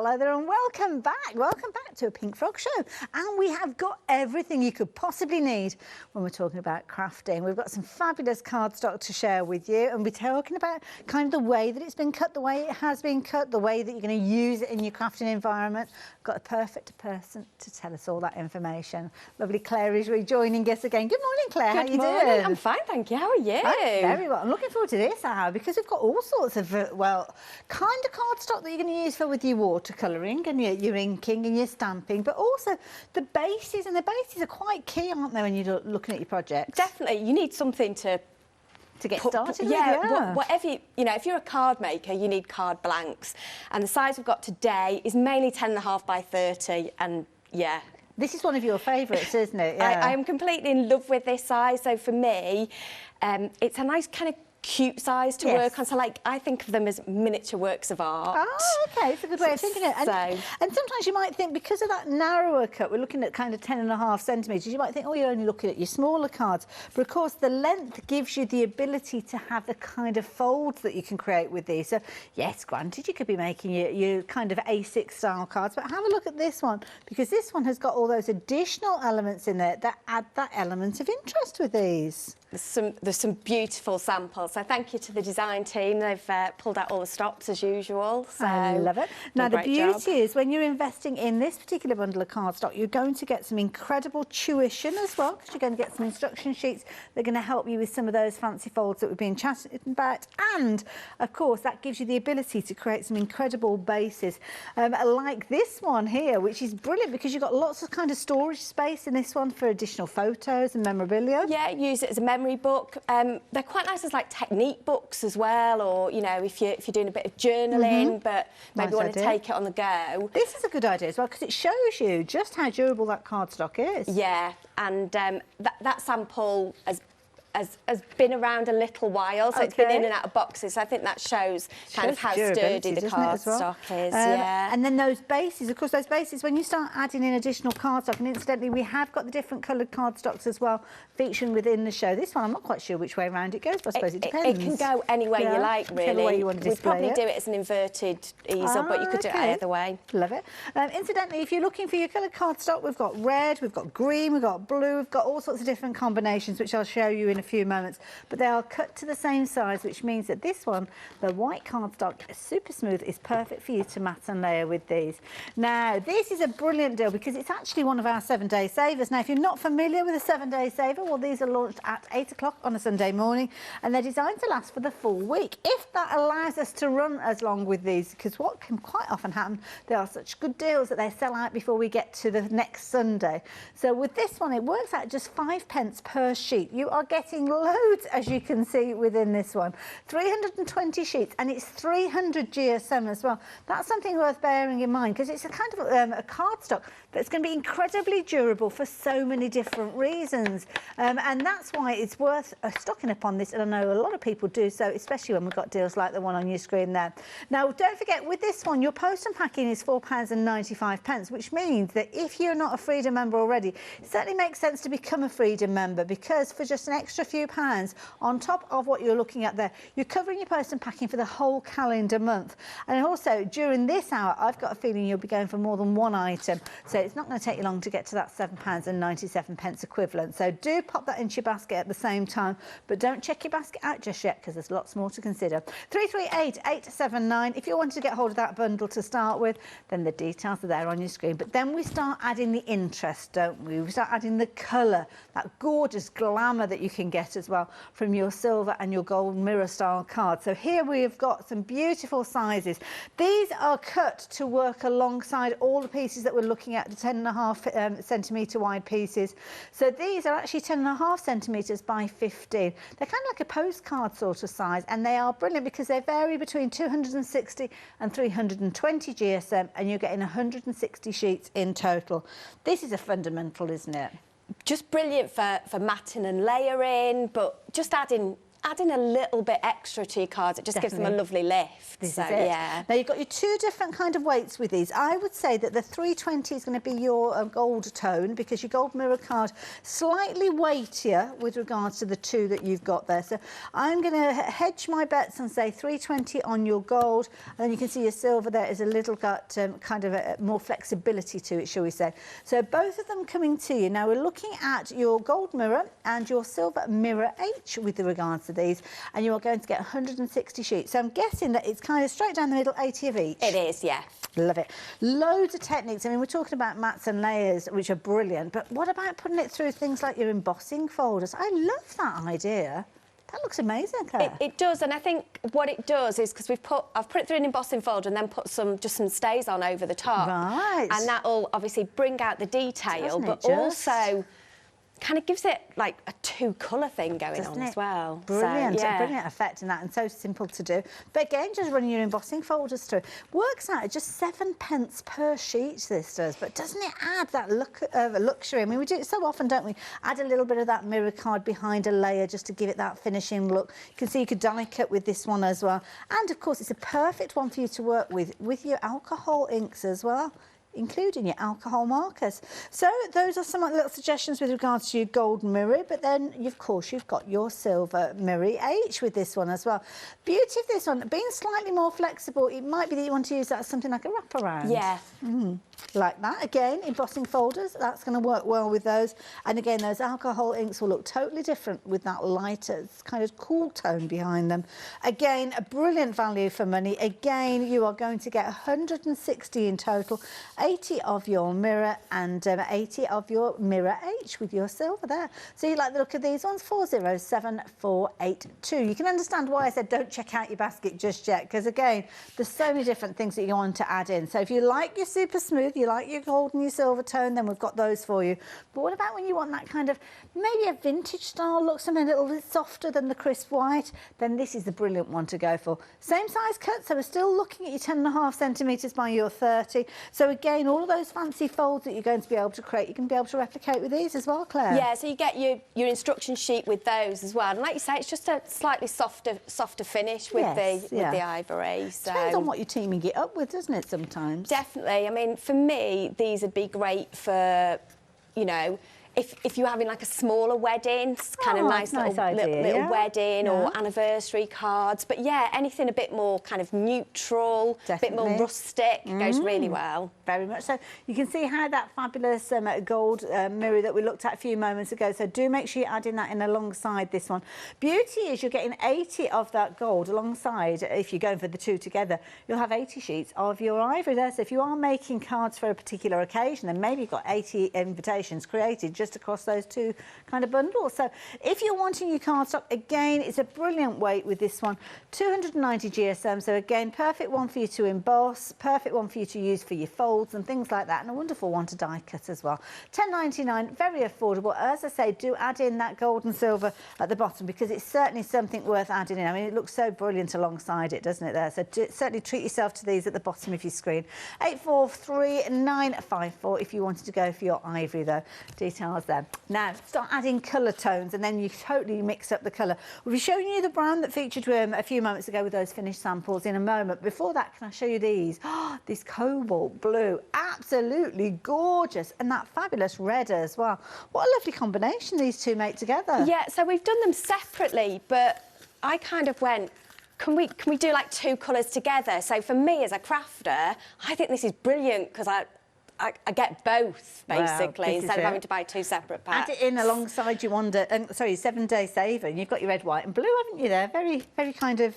Hello there and welcome back. Welcome back to a Pink Frog Show. And we have got everything you could possibly need when we're talking about crafting. We've got some fabulous cardstock to share with you, and we're talking about kind of the way that it's been cut, the way it has been cut, the way that you're going to use it in your crafting environment. We've got a perfect person to tell us all that information. Lovely Claire is rejoining us again. Good morning, Claire. How are you doing? I'm fine, thank you. How are you? I'm very well. I'm looking forward to this hour because we've got all sorts of, well, kind of cardstock that you're going to use for with your watercolouring and your inking and your stamping, but also the bases, and the bases are quite key, aren't they, when you're looking at your projects? Definitely. You need something to get started with, yeah. Whatever you know, if you're a card maker, you need card blanks, and the size we've got today is mainly 10.5 by 30, and yeah. This is one of your favourites, isn't it? Yeah. I'm completely in love with this size. So for me, it's a nice kind of cute size to work on. So like, I think of them as miniature works of art. Oh, okay, it's a good way of thinking it. And sometimes you might think, because of that narrower cut, we're looking at kind of 10.5 centimetres, you might think, oh, you're only looking at your smaller cards. But of course, the length gives you the ability to have the kind of folds that you can create with these. So yes, granted, you could be making your kind of A6 style cards, but have a look at this one, because this one has got all those additional elements in there that add that element of interest with these. There's some beautiful samples. So thank you to the design team. They've pulled out all the stops as usual. So I love it. Now the beauty is when you're investing in this particular bundle of cardstock, you're going to get some incredible tuition as well, because you're going to get some instruction sheets. They're going to help you with some of those fancy folds that we've been chatting about. And of course, that gives you the ability to create some incredible bases like this one here, which is brilliant because you've got lots of kind of storage space in this one for additional photos and memorabilia. Yeah, use it as a memory book. They're quite nice as like technique books as well, or you know, if you're doing a bit of journaling, but maybe want to take it on the go. This is a good idea as well because it shows you just how durable that cardstock is. Yeah, and that sample has been around a little while, so it's been in and out of boxes. So I think that shows kind of how sturdy the cardstock is. Yeah. And then those bases, of course, those bases, when you start adding in additional cardstock, and incidentally, we have got the different coloured cardstocks as well featuring within the show. This one, I'm not quite sure which way around it goes, but I suppose it depends. It can go any way you like, really. Whichever way you want to display We'd probably do it as an inverted easel, but you could do it either way. Love it. Incidentally, if you're looking for your coloured cardstock, we've got red, we've got green, we've got blue, we've got all sorts of different combinations, which I'll show you in a few moments, but they are cut to the same size, which means that this one, the white cardstock, is super smooth, is perfect for you to mat and layer with these. Now, this is a brilliant deal because it's actually one of our 7-day savers. Now, if you're not familiar with a 7-day saver, well, these are launched at 8 o'clock on a Sunday morning, and they're designed to last for the full week. If that allows us to run as long with these, because what can quite often happen, they are such good deals that they sell out before we get to the next Sunday. So with this one, it works out just 5p per sheet. You are getting loads, as you can see within this one. 320 sheets, and it's 300 GSM as well. That's something worth bearing in mind because it's a kind of a cardstock that's going to be incredibly durable for so many different reasons. And that's why it's worth stocking up on this, and I know a lot of people do so, especially when we've got deals like the one on your screen there. Now, don't forget, with this one, your post and packing is £4.95, which means that if you're not a Freedom member already, it certainly makes sense to become a Freedom member, because for just an extra few pounds on top of what you're looking at there, you're covering your post and packing for the whole calendar month. And also, during this hour, I've got a feeling you'll be going for more than one item, so it's not going to take you long to get to that £7.97 equivalent. So do pop that into your basket at the same time, but don't check your basket out just yet because there's lots more to consider. 338-879. If you want to get hold of that bundle to start with, then the details are there on your screen. But then we start adding the interest, don't we? We start adding the colour, that gorgeous glamour that you can get as well from your silver and your gold mirror style card. So here we have got some beautiful sizes. These are cut to work alongside all the pieces that we're looking at, the 10.5 centimetre wide pieces. So these are actually 10.5 centimetres by 15. They're kind of like a postcard sort of size, and they are brilliant because they vary between 260 and 320 GSM, and you're getting 160 sheets in total. This is a fundamental, isn't it? Just brilliant for matting and layering, but just adding adding a little bit extra to your cards, it just gives them a lovely lift. This is it. Yeah. Now, you've got your two different kind of weights with these. I would say that the 320 is going to be your gold tone, because your gold mirror card slightly weightier with regards to the two that you've got there. So I'm going to hedge my bets and say 320 on your gold, and then you can see your silver there is a little got kind of more flexibility to it, shall we say. So both of them coming to you. Now, we're looking at your gold mirror and your silver mirror H with regards to these, and you are going to get 160 sheets. So I'm guessing that it's kind of straight down the middle, 80 of each. It is, yeah. Love it. Loads of techniques. I mean, we're talking about mats and layers, which are brilliant, but what about putting it through things like your embossing folders? I love that idea. That looks amazing, Claire. It does, and I think what it does is, because I've put it through an embossing folder and then put just some stays on over the top. Right. And that'll obviously bring out the detail, but also kind of gives it like a two-colour thing going on as well. Brilliant, so, yeah. Brilliant effect in that, and so simple to do. But again, just running your embossing folders through. Works out at just 7p per sheet, this does, but doesn't it add that look of luxury? I mean, we do it so often, don't we? Add a little bit of that mirror card behind a layer just to give it that finishing look. You can see you could die cut with this one as well. And of course, it's a perfect one for you to work with your alcohol inks as well, including your alcohol markers. So those are some little suggestions with regards to your gold mirror, but then of course you've got your silver mirror H with this one as well. Beauty of this one, being slightly more flexible, it might be that you want to use that as something like a wraparound. Yeah. Like that. Again, embossing folders, that's going to work well with those. And again, those alcohol inks will look totally different with that lighter kind of cool tone behind them. Again, a brilliant value for money. Again, you are going to get 160 in total, 80 of your mirror and 80 of your mirror H with your silver there. So you like the look of these ones? 407482. You can understand why I said don't check out your basket just yet, because again, there's so many different things that you want to add in. So if you like your super smooth, you like your gold and your silver tone, then we've got those for you. But what about when you want that kind of maybe a vintage style look, something a little bit softer than the crisp white? Then this is the brilliant one to go for. Same size cut, so we're still looking at your 10.5 centimetres by your 30. So again, all of those fancy folds that you're going to be able to create, you can be able to replicate with these as well, Claire. Yeah, so you get your instruction sheet with those as well. And like you say, it's just a slightly softer finish with the ivory. So depends on what you're teaming it up with, doesn't it, sometimes? Definitely. I mean, for me, these would be great for, you know, if you're having like a smaller wedding, kind of nice little wedding or anniversary cards. But yeah, anything a bit more kind of neutral, a bit more rustic goes really well. Very much so. You can see how that fabulous gold mirror that we looked at a few moments ago. So do make sure you're adding that in alongside this one. Beauty is you're getting 80 of that gold alongside. If you're going for the two together, you'll have 80 sheets of your ivory there. So if you are making cards for a particular occasion, then maybe you've got 80 invitations created just across those two kind of bundles. So if you're wanting your cardstock, again, it's a brilliant weight with this one, 290 GSM. So again, perfect one for you to emboss, perfect one for you to use for your folds and things like that, and a wonderful one to die cut as well. £10.99, very affordable. As I say, do add in that gold and silver at the bottom, because it's certainly something worth adding in. I mean, it looks so brilliant alongside it, doesn't it there? So certainly treat yourself to these at the bottom of your screen. 843954 if you wanted to go for your ivory though. Details there. Now, start adding colour tones, and then you totally mix up the colour. We'll be showing you the brown that featured a few moments ago with those finished samples in a moment. Before that, can I show you these? Oh, this cobalt blue, absolutely gorgeous, and that fabulous red as well. What a lovely combination these two make together. Yeah, so we've done them separately, but I kind of went, can we do like two colours together? So for me as a crafter, I think this is brilliant, because I get both, basically, instead of having to buy two separate packs. Add it in alongside your 7-day saver, and you've got your red, white and blue, haven't you there? Very, very kind of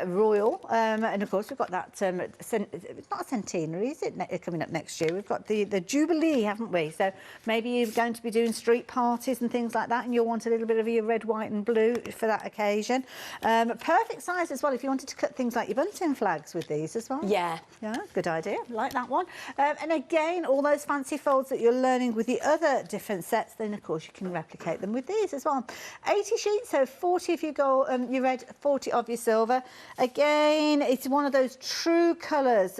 royal. And of course, we've got that, it's not a centenary, is it, coming up next year? We've got the Jubilee, haven't we? So maybe you're going to be doing street parties and things like that, and you'll want a little bit of your red, white and blue for that occasion. Perfect size as well if you wanted to cut things like your bunting flags with these as well. Yeah. Yeah, good idea. Like that one. And again, all those fancy folds that you're learning with the other different sets, then of course you can replicate them with these as well. 80 sheets, so 40 if you go, your red, 40 of your silver. Again, it's one of those true colours,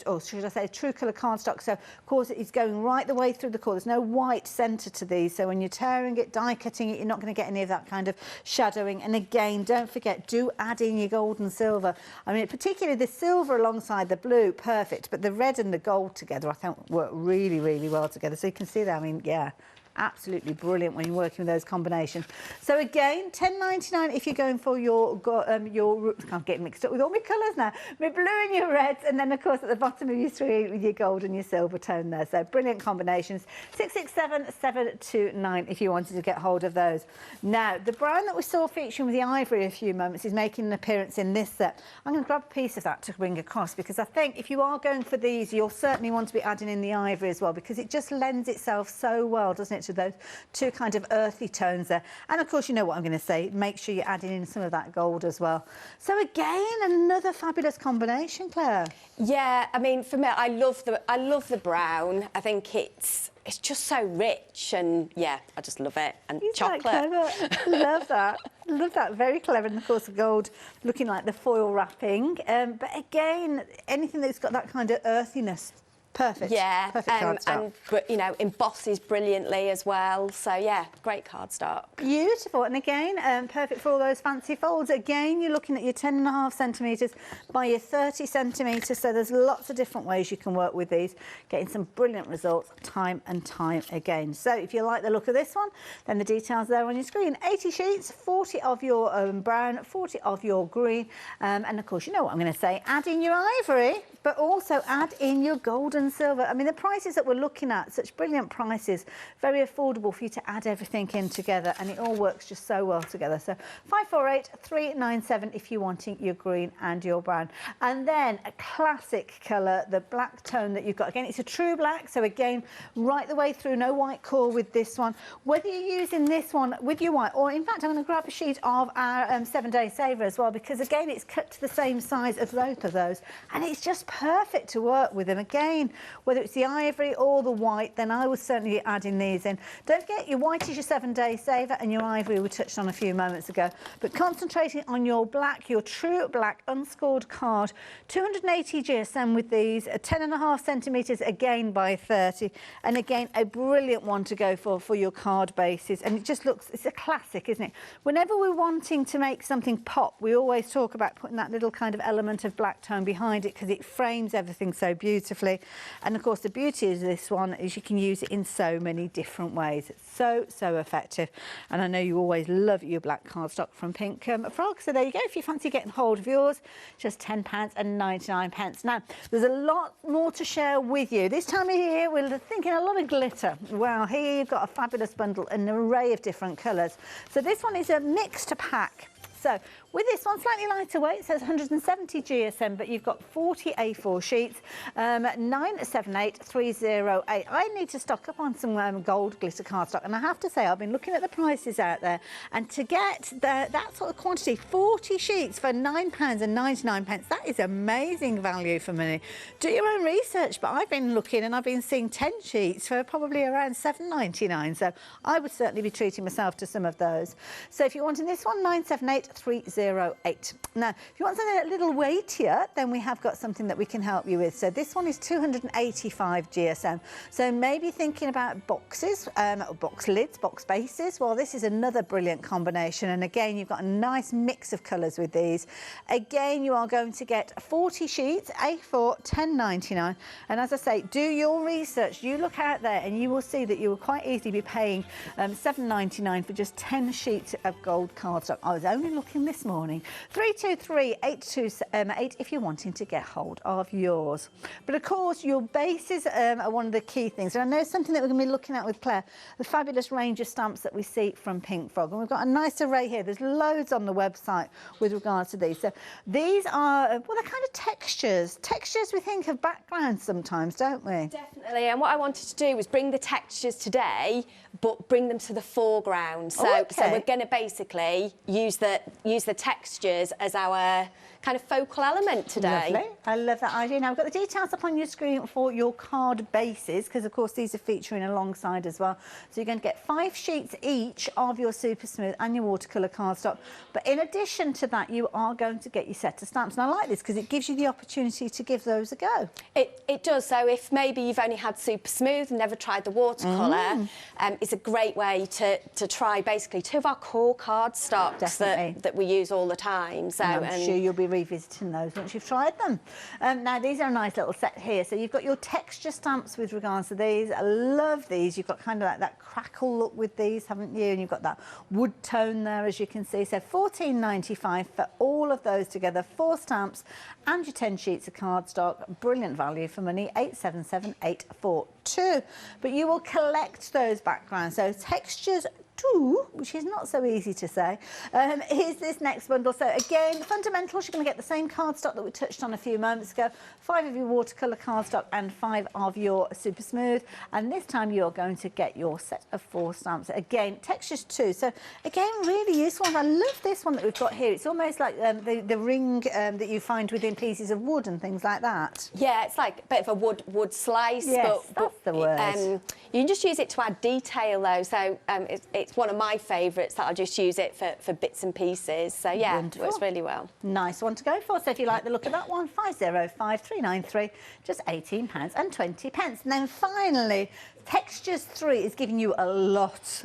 or should I say true colour cardstock. So of course it's going right the way through the core. There's no white centre to these, so when you're tearing it, die cutting it, you're not going to get any of that kind of shadowing. And again, don't forget, do add in your gold and silver. I mean, particularly the silver alongside the blue, perfect, but the red and the gold together I think work really, really well together. So you can see that, I mean, yeah, absolutely brilliant when you're working with those combinations. So again, £10.99 if you're going for your can't get mixed up with all my colours now, my blue and your reds, and then of course at the bottom of your screen with your gold and your silver tone there. So brilliant combinations. 667-729 if you wanted to get hold of those. Now the brown that we saw featuring with the ivory a few moments is making an appearance in this set. I'm going to grab a piece of that to bring across, because I think if you are going for these, you'll certainly want to be adding in the ivory as well, because it just lends itself so well, doesn't it, to those two kind of earthy tones there. And of course, you know what I'm going to say, make sure you're adding in some of that gold as well. So again, another fabulous combination, Claire. Yeah, I mean, for me, I love the brown. I think it's just so rich, and yeah, I just love it. And Isn't chocolate. that clever? Love that. Love that. Very clever. And of course, the gold looking like the foil wrapping. But again, anything that's got that kind of earthiness. Perfect. Yeah, perfect but you know, embosses brilliantly as well. So yeah, great cardstock. Beautiful, and again, perfect for all those fancy folds. Again, you're looking at your 10.5 centimetres by your 30 centimetres. So there's lots of different ways you can work with these, getting some brilliant results time and time again. So if you like the look of this one, then the details there on your screen. 80 sheets, 40 of your brown, 40 of your green, and of course, you know what I'm going to say. Add in your ivory, but also add in your gold and silver. I mean, the prices that we're looking at, such brilliant prices, very affordable for you to add everything in together, and it all works just so well together. So 548397 if you're wanting your green and your brown. And then a classic colour, the black tone that you've got. Again, it's a true black, so again, right the way through, no white core with this one. Whether you're using this one with your white, or in fact, I'm going to grab a sheet of our 7-day saver as well, because again, it's cut to the same size as both of those, and it's just perfect to work with them. Again, whether it's the ivory or the white, then I would certainly be adding these in. Don't forget, your white is your 7-day saver, and your ivory we touched on a few moments ago. But concentrating on your black, your true black unscored card, 280 GSM with these, 10.5 centimetres again by 30, and again a brilliant one to go for your card bases. And it just looks, it's a classic, isn't it? Whenever we're wanting to make something pop, we always talk about putting that little kind of element of black tone behind it, because it frames everything so beautifully. And of course, the beauty of this one is you can use it in so many different ways. It's so effective. And I know you always love your black cardstock from Pink Frog. So there you go. If you fancy getting hold of yours, just £10.99. Now, there's a lot more to share with you. This time of year, we're thinking a lot of glitter. Well, here you've got a fabulous bundle, an array of different colours. So this one is a mixed pack. So with this one, slightly lighter weight, it says 170 GSM, but you've got 40 A4 sheets, 978308. I need to stock up on some gold glitter cardstock, and I have to say, I've been looking at the prices out there, and to get that sort of quantity, 40 sheets for £9.99, that is amazing value for money. Do your own research, but I've been looking and I've been seeing 10 sheets for probably around £7.99, so I would certainly be treating myself to some of those. So if you're wanting this one, 978308. Now, if you want something a little weightier, then we have got something that we can help you with. So this one is 285 GSM. So maybe thinking about boxes, box lids, box bases. Well, this is another brilliant combination. And again, you've got a nice mix of colours with these. Again, you are going to get 40 sheets, A4, £10.99. And as I say, do your research. You look out there and you will see that you will quite easily be paying £7.99 for just 10 sheets of gold cardstock. I was only looking this morning. 323-828 if you're wanting to get hold of yours. But of course, your bases are one of the key things. And I know something that we're going to be looking at with Claire, the fabulous range of stamps that we see from Pink Frog. And we've got a nice array here. There's loads on the website with regards to these. So these are, well, they're kind of textures. Textures we think of backgrounds sometimes, don't we? Definitely. And what I wanted to do was bring the textures today, but bring them to the foreground. So, okay. So we're going to basically use the textures as our kind of focal element today. Lovely. I love that idea. Now, I've got the details up on your screen for your card bases, because, of course, these are featuring alongside as well. So you're going to get 5 sheets each of your Super Smooth and your watercolour cardstock. But in addition to that, you are going to get your set of stamps. And I like this because it gives you the opportunity to give those a go. It does. So if maybe you've only had Super Smooth and never tried the watercolour, it's a great way to try basically 2 of our core cardstocks that we use all the time. So I'm sure you'll be revisiting those once you've tried them. Now, these are a nice little set here. So you've got your texture stamps with regards to these. I love these. You've got kind of like that crackle look with these, haven't you? And you've got that wood tone there, as you can see. So $14.95 for all of those together, 4 stamps and your 10 sheets of cardstock. Brilliant value for money, $877,842. But you will collect those backgrounds. So textures 2, which is not so easy to say, is this next bundle. So again, fundamentals, you're going to get the same cardstock that we touched on a few moments ago, 5 of your watercolour cardstock and 5 of your Super Smooth. And this time you're going to get your set of 4 stamps. Again, textures 2. So again, really useful. And I love this one that we've got here. It's almost like the ring that you find within pieces of wood and things like that. Yeah, it's like a bit of a wood slice. Yes, that's the word. You can just use it to add detail though. So it's one of my favourites that I'll just use it for bits and pieces. So yeah, it works really well. Nice one to go for. So if you like the look of that one, 505393, just £18.20. And then finally, Textures 3 is giving you a lot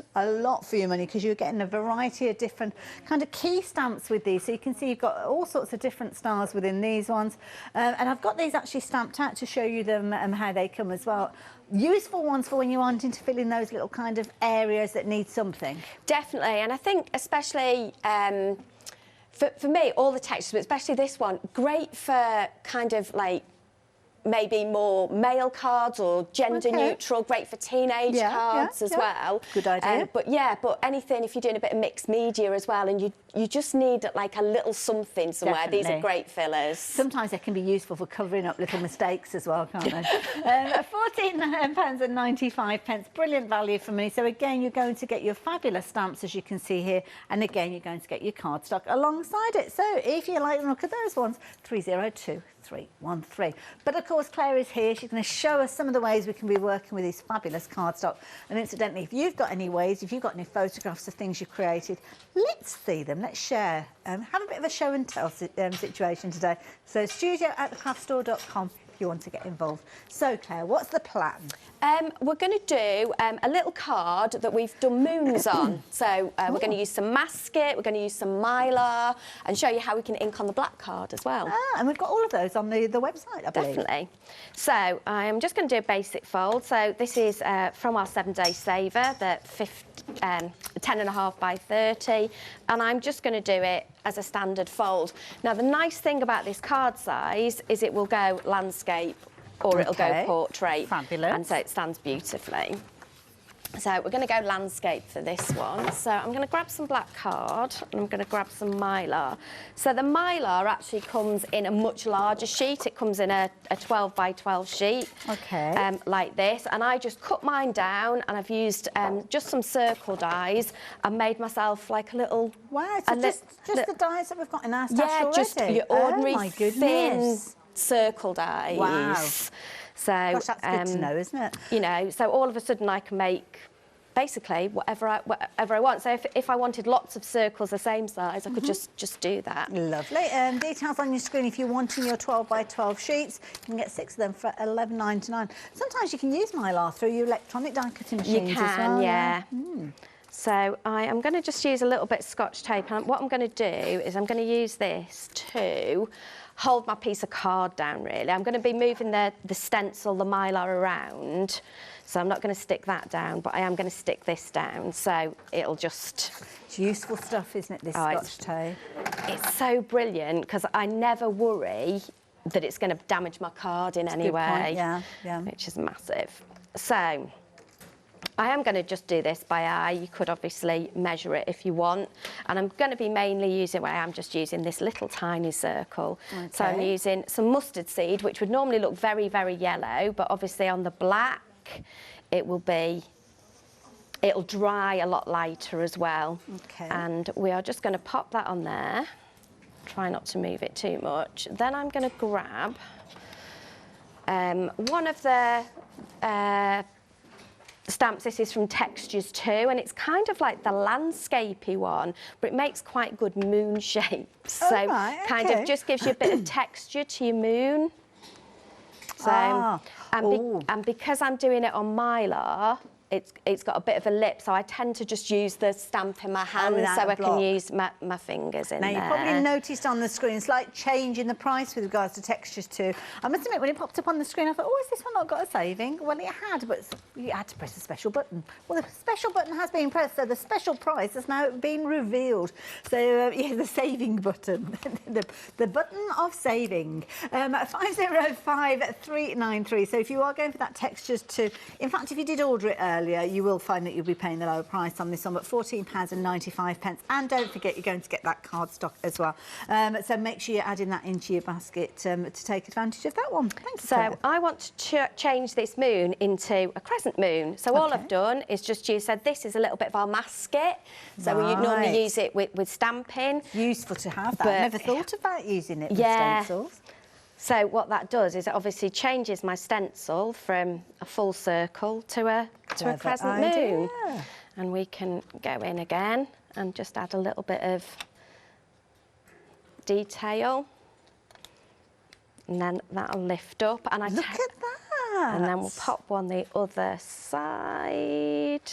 for your money, because you're getting a variety of different kind of key stamps with these. So you can see you've got all sorts of different stars within these ones. And I've got these actually stamped out to show you them how they come as well. Useful ones for when you're wanting to fill in those little kind of areas that need something. Definitely, and I think especially for me, all the textures, but especially this one, great for kind of like maybe more male cards or gender neutral, great for teenage cards as well. Good idea. But anything, if you're doing a bit of mixed media as well, and you just need like a little something somewhere. Definitely. These are great fillers. Sometimes they can be useful for covering up little mistakes as well, can't they? £14.95, brilliant value for money. So again, you're going to get your fabulous stamps, as you can see here, and again, you're going to get your cardstock alongside it. So if you like the look at those ones, 302313. But of course, Claire is here. She's going to show us some of the ways we can be working with these fabulous cardstock. And incidentally, if you've got any ways, if you've got any photographs of things you've created, let's see them. Let's share. Have a bit of a show and tell situation today. So studio@thecraftstore.com if you want to get involved. So Claire, what's the plan? We're going to do a little card that we've done moons on. So we're going to use some masket, we're going to use some mylar, and show you how we can ink on the black card as well. And we've got all of those on the website, I believe. Definitely. So I'm just going to do a basic fold. So this is from our 7-day saver, the 10.5 by 30, and I'm just going to do it as a standard fold. Now, the nice thing about this card size is it will go landscape or it'll go portrait. Fabulous. And so it stands beautifully. So we're going to go landscape for this one. So I'm going to grab some black card and I'm going to grab some mylar. So the mylar actually comes in a much larger sheet. It comes in a 12 by 12 sheet. Like this. And I just cut mine down and I've used just some circle dies and made myself like a little... Wow, so just the dies that we've got in our stash already? Yeah, just your ordinary thin circle dies. Wow. So, gosh, that's good to know, isn't it? You know, so all of a sudden I can make basically whatever I want. So if I wanted lots of circles the same size, I could just do that. Lovely. Details on your screen if you're wanting your 12 by 12 sheets. You can get 6 of them for $11.99. Sometimes you can use mylar through your electronic die cutting machines as well. You can, as well. yeah. So I am going to just use a little bit of Scotch tape. And what I'm going to do is I'm going to use this to hold my piece of card down, really. I'm going to be moving the stencil, the mylar around, so I'm not going to stick that down, but I am going to stick this down, so it'll just... It's useful stuff, isn't it, this Scotch tape? It's so brilliant, because I never worry that it's going to damage my card in any way, which is massive. So I am going to just do this by eye. You could obviously measure it if you want. And I'm going to be mainly using, where I'm just using this little tiny circle. So I'm using some mustard seed, which would normally look very, very yellow, but obviously on the black, it'll dry a lot lighter as well. And we are just going to pop that on there. try not to move it too much. Then I'm going to grab one of the stamps. This is from Textures too, and it's kind of like the landscapey one, but it makes quite good moon shapes. Oh, so right, kind of just gives you a bit of texture to your moon. So, and because I'm doing it on Mylar, it's got a bit of a lip, so I tend to just use the stamp in my hand so I can use my fingers in there. Now, you probably noticed on the screen a slight change in the price with regards to Textures too. I must admit, when it popped up on the screen, I thought, oh, has this one not got a saving? Well, it had, but you had to press the special button. Well, the special button has been pressed, so the special price has now been revealed. So, yeah, the saving button, the button of saving. 505393. So if you are going for that Textures too, in fact, if you did order it earlier, you will find that you'll be paying the lower price on this one, but £14.95. And don't forget, you're going to get that cardstock as well. So make sure you're adding that into your basket to take advantage of that one. Thank you. So I want to change this moon into a crescent moon. So all I've done is just use, this is a little bit of our masket. So we normally use it with stamping. Useful to have that. I never thought about using it with stencils. So what that does is it obviously changes my stencil from a full circle to a crescent moon. And we can go in again and just add a little bit of detail. And then that'll lift up. And Look at that! And then we'll pop one the other side.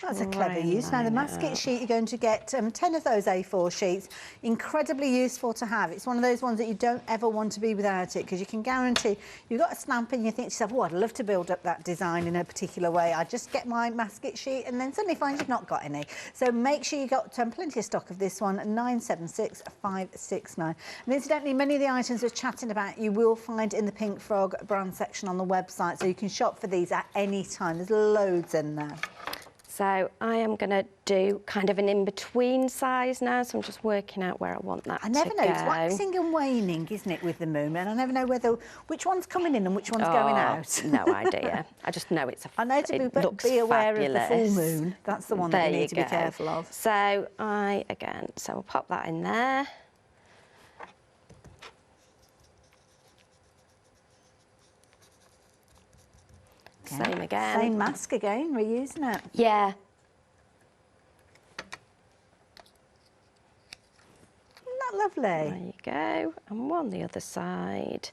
That's a clever use. Now, the masket sheet, you're going to get 10 of those A4 sheets. Incredibly useful to have. It's one of those ones that you don't ever want to be without it, because you can guarantee you've got a stamp and you think to yourself, oh, I'd love to build up that design in a particular way. I just get my masket sheet and then suddenly find you've not got any. So make sure you've got plenty of stock of this one, 976569. And incidentally, many of the items we're chatting about you will find in the Pink Frog brand section on the website, so you can shop for these at any time. There's loads in there. So I am going to do kind of an in-between size now, so I'm just working out where I want that to go. I never know, it's waxing and waning, isn't it, with the moon? And I never know which one's coming in and which one's going out. No idea. I just know it's I know to be aware of the full moon. That's the one that you need to be careful of. So we'll pop that in there. Same again. Same mask again, reusing it. Yeah. Isn't that lovely? There you go. And one the other side.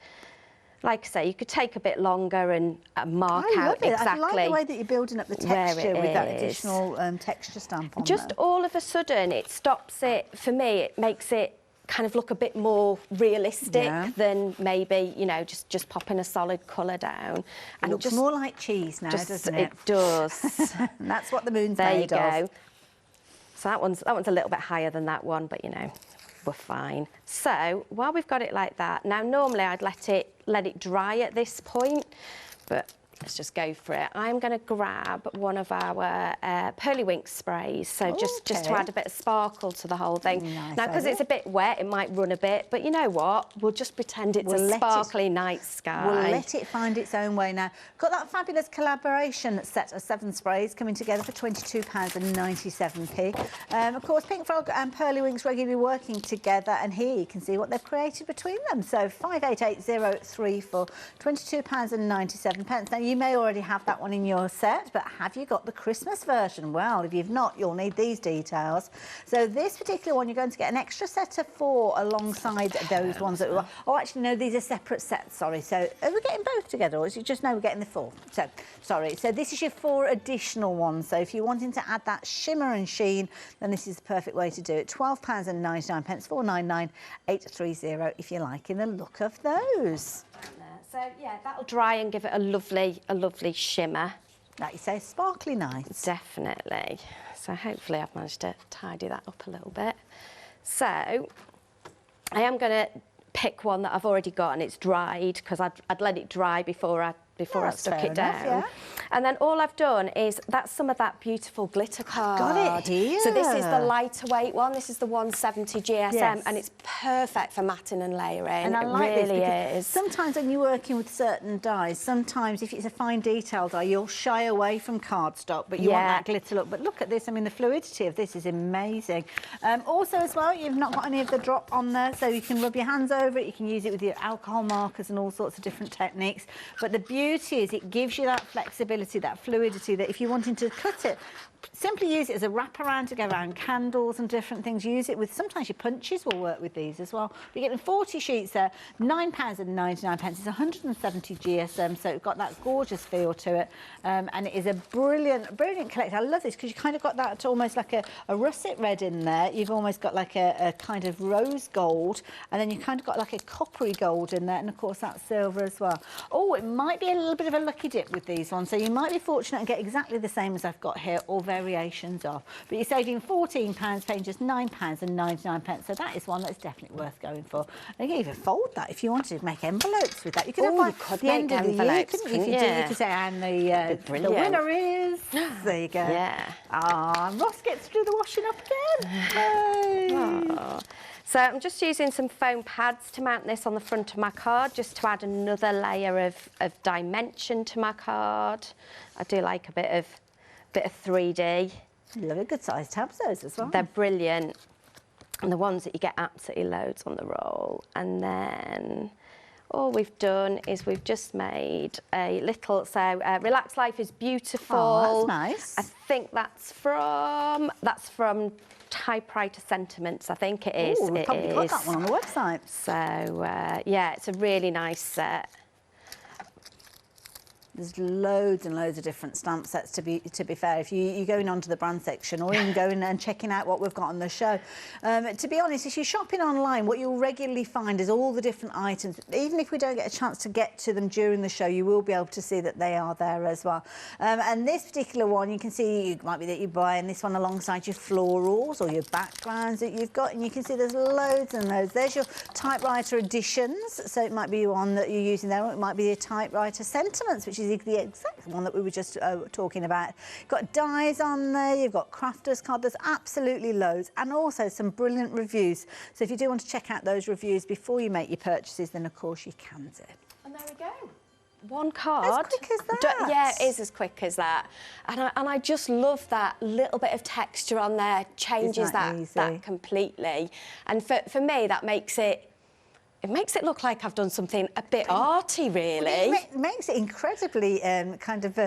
Like I say, you could take a bit longer and mark out exactly. I like the way that you're building up the texture with that additional texture stamp on Just there. all of a sudden, it stops it, for me, it makes it kind of look a bit more realistic than maybe, you know, just popping a solid colour down. And it looks more like cheese now, doesn't it? It does. And that's what the moon's made of. There you go. So that one's a little bit higher than that one, but, you know, we're fine. So while we've got it like that, now normally I'd let it dry at this point, but let's just go for it. I'm going to grab one of our Pearly Wink sprays, so just to add a bit of sparkle to the whole thing. Nice now, because it's a bit wet, it might run a bit, but you know what? We'll just pretend it's a sparkly night sky. We'll let it find its own way now. Got that fabulous collaboration set of 7 sprays coming together for £22.97p. Of course, Pink Frog and Pearly Winks regularly working together, and here you can see what they've created between them. So 588034, £22.97. Now, you may already have that one in your set, but have you got the Christmas version? Well, if you've not, you'll need these details. So this particular one, you're going to get an extra set of 4 alongside those ones that were... Oh, actually, no, these are separate sets, sorry. So are we getting both together, or is it just, no, we're getting the 4? So, sorry. So this is your 4 additional ones. So if you're wanting to add that shimmer and sheen, then this is the perfect way to do it. £12.99, £499,830 if you're liking the look of those. So yeah, that'll dry and give it a lovely shimmer. Like you say, sparkly nice. Definitely. So hopefully I've managed to tidy that up a little bit. So I am going to pick one that I've already got and it's dried, because I'd let it dry before I before I stuck it enough, down. yeah. And then all I've done is, that's some of that beautiful glitter card. Got it here. So this is the lighter weight one. This is the 170 GSM, Yes. and it's perfect for matting and layering. And I like it really this is. Sometimes when you're working with certain dyes, sometimes if it's a fine detail dye, you'll shy away from cardstock, but you want that glitter look. But look at this. I mean, the fluidity of this is amazing. Also, as well, you've not got any of the drop on there, so you can rub your hands over it. You can use it with your alcohol markers and all sorts of different techniques. But the beauty is it gives you that flexibility, that fluidity, that if you're wanting to cut it, simply use it as a wraparound to go around candles and different things. Use it with, sometimes your punches will work with these as well. You're getting 40 sheets there, £9.99. It's 170 GSM, so it's got that gorgeous feel to it. And it is a brilliant, brilliant collection. I love this because you kind of got that almost like a russet red in there. You've almost got like a kind of rose gold, and then you kind of got like a coppery gold in there, and of course that's silver as well. Oh, it might be a little bit of a lucky dip with these ones, so you might be fortunate and get exactly the same as I've got here, or variations of. But you're saving £14, paying just £9.99. So that is one that's definitely worth going for. And you can even fold that if you wanted to make envelopes with that. You could have the end of the year, couldn't you? If you did, you could say, and the winner is. There you go. Yeah. Ah, Ross gets to do the washing up again. Hey. Oh. So I'm just using some foam pads to mount this on the front of my card, just to add another layer of dimension to my card. I do like a bit of 3D. Love a good sized tabs those as well. They're brilliant. And the ones that you get absolutely loads on the roll. And then all we've done is we've just made a little, so Relax Life is Beautiful. Oh, that's nice. I think that's from Typewriter Sentiments, I think it is. Oh, we've probably got that one on the website. So, yeah, it's a really nice set. There's loads and loads of different stamp sets, to be fair. If you're going onto the brand section, or even going and checking out what we've got on the show. To be honest, if you're shopping online, what you'll regularly find is all the different items. Even if we don't get a chance to get to them during the show, you will be able to see that they are there as well. And this particular one, you can see, it might be that you're buying this one alongside your florals or your backgrounds that you've got, and you can see there's loads and loads. There's your typewriter editions, so it might be one that you're using there, or it might be your typewriter sentiments, which is the exact one that we were just talking about. You've got dies on there, you've got crafters card, there's absolutely loads, and also some brilliant reviews. So if you do want to check out those reviews before you make your purchases, then of course you can do. And there we go. One card. As quick as that. Yeah, it is as quick as that. And I just love that little bit of texture on there, changes that completely. And for me, that makes it look like I've done something a bit arty, really. It makes it incredibly kind of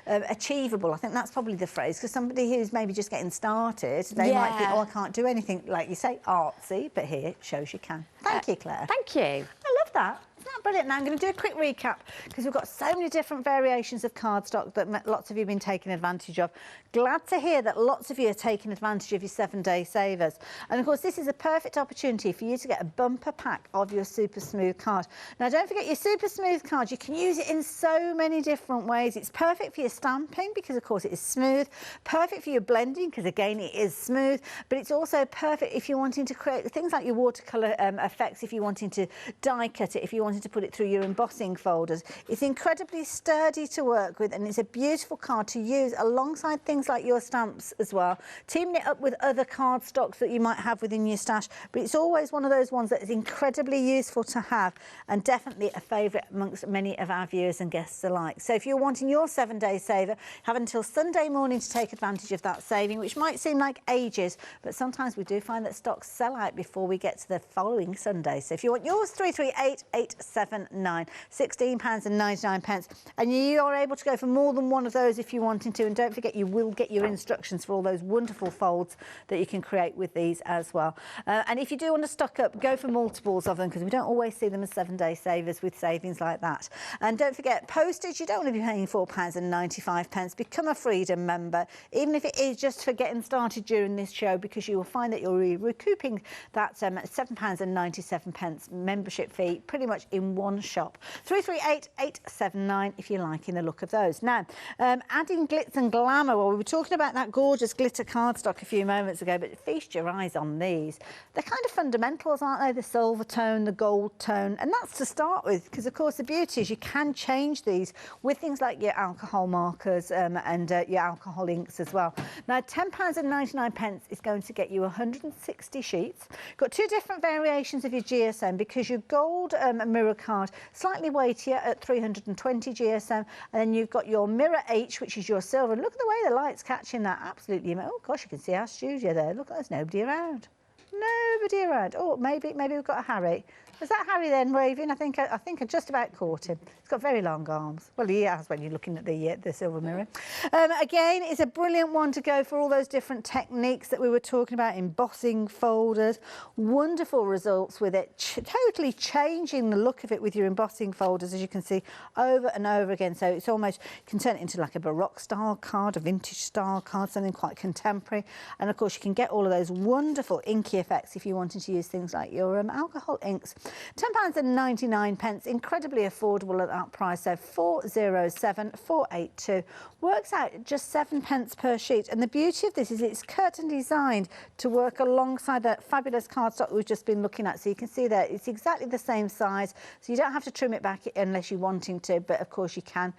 achievable. I think that's probably the phrase, because somebody who's maybe just getting started, they might think, oh, I can't do anything, like you say, artsy, but here it shows you can. Thank you, Claire. Thank you. I love that. Isn't that brilliant? Now I'm going to do a quick recap, because we've got so many different variations of cardstock that lots of you have been taking advantage of. Glad to hear that lots of you are taking advantage of your 7-day savers. And of course, this is a perfect opportunity for you to get a bumper pack of your Super Smooth card. Now, don't forget your Super Smooth card. You can use it in so many different ways. It's perfect for your stamping, because of course it is smooth. Perfect for your blending, because again, it is smooth. But it's also perfect if you're wanting to create things like your watercolour effects, if you're wanting to die cut it, if you wanted to put it through your embossing folders. It's incredibly sturdy to work with, and it's a beautiful card to use alongside things like your stamps as well, teaming it up with other card stocks that you might have within your stash. But it's always one of those ones that is incredibly useful to have, and definitely a favourite amongst many of our viewers and guests alike. So if you're wanting your 7-day saver, have until Sunday morning to take advantage of that saving, which might seem like ages, but sometimes we do find that stocks sell out before we get to the following Sunday. So if you want yours, 338879, £16.99, and you are able to go for more than one of those if you're wanting to. And don't forget, you will get your instructions for all those wonderful folds that you can create with these as well. And if you do want to stock up, go for multiples of them, because we don't always see them as 7-day savers with savings like that. And don't forget, postage, you don't want to be paying £4.95. Become a Freedom member, even if it is just for getting started during this show, because you will find that you're recouping that £7.97 membership fee pretty much in in one shop. 338879 if you're liking the look of those. Now, adding glitz and glamour. Well, we were talking about that gorgeous glitter cardstock a few moments ago, but feast your eyes on these. They're kind of fundamentals, aren't they? The silver tone, the gold tone, and that's to start with, because of course the beauty is you can change these with things like your alcohol markers and your alcohol inks as well. Now, £10.99 is going to get you 160 sheets. Got two different variations of your GSM, because your gold mirror card slightly weightier at 320 GSM, and then you've got your mirror H, which is your silver. And look at the way the light's catching that. Absolutely. Oh gosh, you can see our studio there. Look, there's nobody around. Nobody around. Oh, maybe we've got a Harry. Was that Harry then waving? I think I just about caught him. He's got very long arms. Well, he has when you're looking at the silver mirror. Again, it's a brilliant one to go for all those different techniques that we were talking about, embossing folders. Wonderful results with it. Totally changing the look of it with your embossing folders, as you can see, over and over again. So it's almost, you can turn it into like a Baroque style card, a vintage style card, something quite contemporary. And of course, you can get all of those wonderful inky effects if you wanted to use things like your alcohol inks. £10.99, incredibly affordable at that price. So 407482 works out at just 7p per sheet. And the beauty of this is it's cut and designed to work alongside that fabulous cardstock we've just been looking at. So you can see there it's exactly the same size, so you don't have to trim it back unless you're wanting to, but of course you can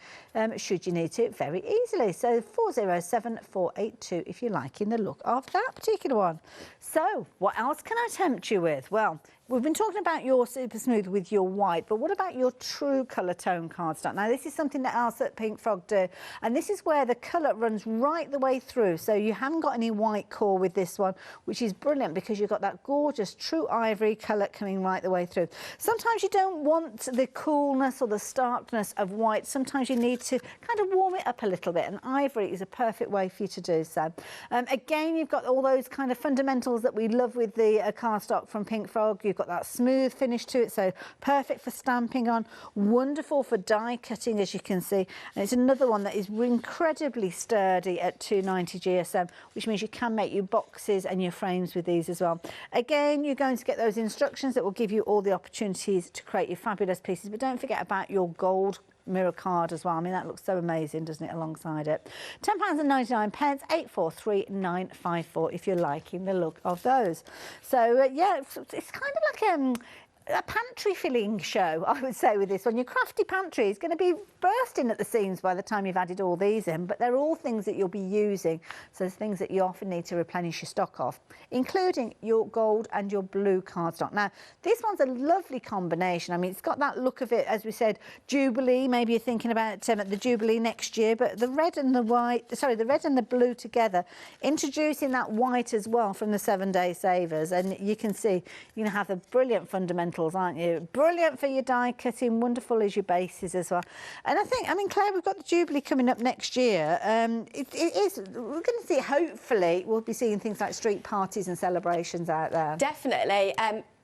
should you need to very easily. So 407482 if you're liking the look of that particular one. So what else can I tempt you with? Well, we've been talking about your super smooth with your white, but what about your true colour tone cardstock? Now, this is something that else at Pink Frog do, and this is where the colour runs right the way through. So you haven't got any white core with this one, which is brilliant because you've got that gorgeous true ivory colour coming right the way through. Sometimes you don't want the coolness or the starkness of white. Sometimes you need to kind of warm it up a little bit, and ivory is a perfect way for you to do so. Again, you've got all those kind of fundamentals that we love with the cardstock from Pink Frog. You've got that smooth finish to it, so perfect for stamping on, wonderful for die cutting, as you can see. And it's another one that is incredibly sturdy at 290 GSM, which means you can make your boxes and your frames with these as well. Again, you're going to get those instructions that will give you all the opportunities to create your fabulous pieces, but don't forget about your gold mirror card as well. I mean, that looks so amazing, doesn't it, alongside it. £10.99, 843954 if you're liking the look of those. So yeah, it's kind of like a pantry filling show, I would say, with this one. Your crafty pantry is going to be bursting at the seams by the time you've added all these in, but they're all things that you'll be using, so there's things that you often need to replenish your stock of, including your gold and your blue cardstock. Now, this one's a lovely combination. I mean, it's got that look of it, as we said, Jubilee. Maybe you're thinking about the Jubilee next year, but the red and the white, sorry, the red and the blue together, introducing that white as well from the 7-Day Savers, and you can see you're going to have the brilliant fundamentals, aren't you? Brilliant for your die cutting, wonderful as your bases as well. And I think, I mean, Claire, we've got the Jubilee coming up next year. It is, we're going to see, hopefully, we'll be seeing things like street parties and celebrations out there. Definitely.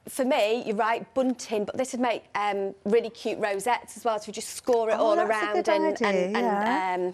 For me, you're right, bunting, but this would make really cute rosettes as well, so we just score it all around and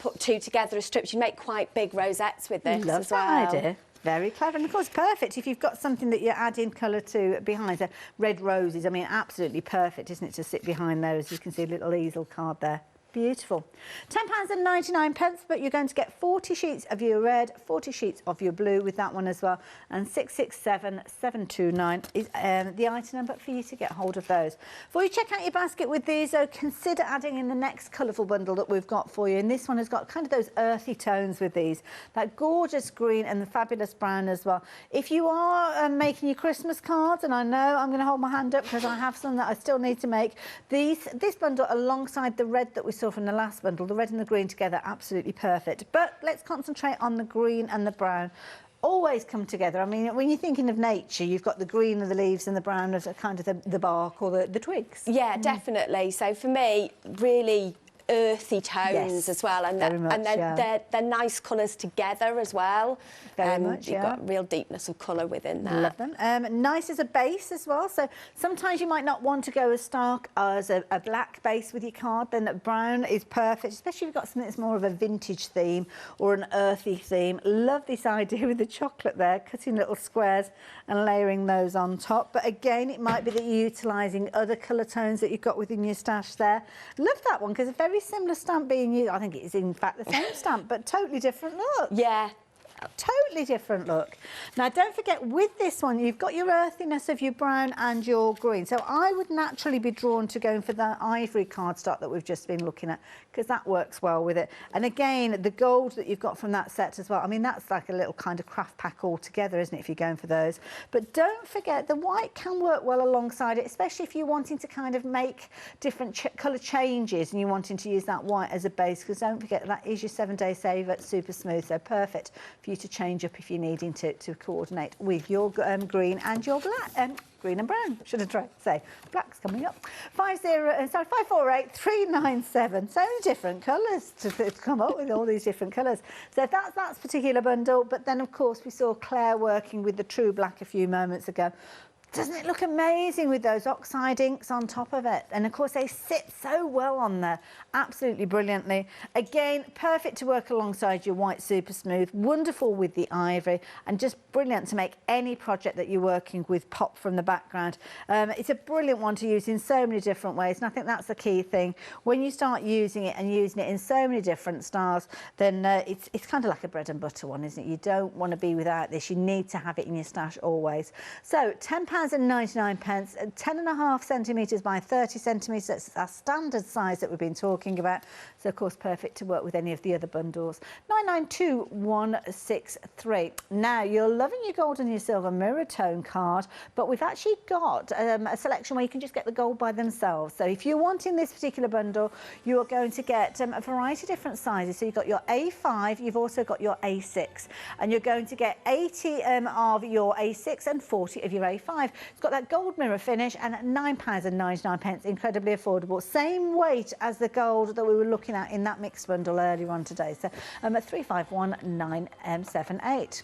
put two together as strips. You make quite big rosettes with this as well. That idea. Very clever, and of course perfect if you've got something that you're adding colour to behind. So red roses, I mean, absolutely perfect, isn't it, to sit behind those? You can see a little easel card there. Beautiful. £10.99, but you're going to get 40 sheets of your red, 40 sheets of your blue with that one as well, and 667729 is the item number for you to get hold of those. Before you check out your basket with these, though, consider adding in the next colourful bundle that we've got for you, and this one has got kind of those earthy tones with these, that gorgeous green and the fabulous brown as well. If you are making your Christmas cards, and I know I'm going to hold my hand up because I have some that I still need to make, this bundle alongside the red that we saw from the last bundle, the red and the green together, absolutely perfect. But let's concentrate on the green and the brown. Always come together. I mean, when you're thinking of nature, you've got the green of the leaves and the brown of kind of the bark or the twigs. Yeah, definitely. So for me, really earthy tones as well, and they're nice colours together as well. Very much, you've got real deepness of colour within that. Love them. Nice as a base as well. So sometimes you might not want to go as stark as a black base with your card. Then brown is perfect, especially if you've got something that's more of a vintage theme or an earthy theme. Love this idea with the chocolate there, cutting little squares and layering those on top. But again, it might be that you're utilising other colour tones that you've got within your stash there. Love that one because a very similar stamp being used. I think it is in fact the same stamp, but totally different look. Yeah. Totally different look. Now, don't forget, with this one, you've got your earthiness of your brown and your green. So I would naturally be drawn to going for the ivory cardstock that we've just been looking at, because that works well with it. And again, the gold that you've got from that set as well. I mean, that's like a little kind of craft pack altogether, isn't it, if you're going for those. But don't forget, the white can work well alongside it, especially if you're wanting to kind of make different colour changes and you're wanting to use that white as a base, because don't forget, that is your 7-day saver, super smooth, so perfect for you to change up if you're needing to coordinate with your green and your black. Green and brown, should have tried to say. Black's coming up. 548397. So many different colours to come up with all these different colours. So that's that particular bundle. But then, of course, we saw Claire working with the true black a few moments ago. Doesn't it look amazing with those oxide inks on top of it? And of course they sit so well on there, absolutely brilliantly. Again, perfect to work alongside your white super smooth, wonderful with the ivory, and just brilliant to make any project that you're working with pop from the background. It's a brilliant one to use in so many different ways, and I think that's the key thing. When you start using it and using it in so many different styles, then it's kind of like a bread and butter one, isn't it? You don't want to be without this. You need to have it in your stash always. So £10.99, 10.5 centimetres by 30 centimetres. That's our standard size that we've been talking about. So, of course, perfect to work with any of the other bundles. 992163. Now, you're loving your gold and your silver mirror tone card, but we've actually got a selection where you can just get the gold by themselves. So if you're wanting this particular bundle, you are going to get a variety of different sizes. So you've got your A5, you've also got your A6, and you're going to get 80 of your A6 and 40 of your A5. It's got that gold mirror finish and £9.99, incredibly affordable. Same weight as the gold that we were looking at in that mixed bundle earlier on today. So at 351978.